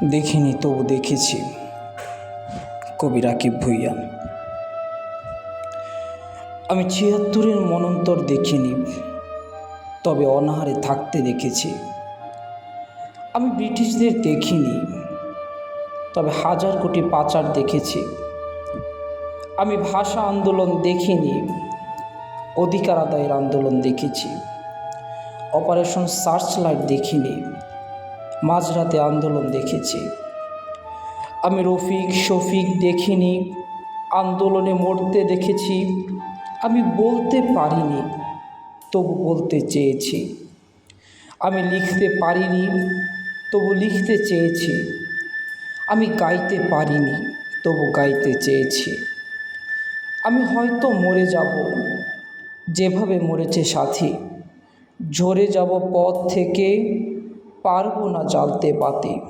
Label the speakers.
Speaker 1: দেখিনি তবু দেখেছি। কবি রাকিব ভুঁইয়া। আমি ৭৬-এর মনন্তর দেখিনি, তবে অনাহারে থাকতে দেখেছি। আমি ব্রিটিশদের দেখিনি, তবে হাজার কোটি পাচার দেখেছি। আমি ভাষা আন্দোলন দেখিনি, অধিকার আদায়ের আন্দোলন দেখেছি। অপারেশন সার্চলাইট দেখিনি, মাঝরাতে আন্দোলন দেখেছি। আমি রফিক শফিক দেখিনি, আন্দোলনে মরতে দেখেছি। আমি বলতে পারিনি, তবু বলতে চেয়েছি। আমি লিখতে পারিনি, তবু লিখতে চেয়েছি। আমি গাইতে পারিনি, তবু গাইতে চেয়েছি। আমি হয়তো মরে যাব, যেভাবে মরেছে সাথী। ঝরে যাব পথ থেকে, পারবো না জ্বালতে বাতি।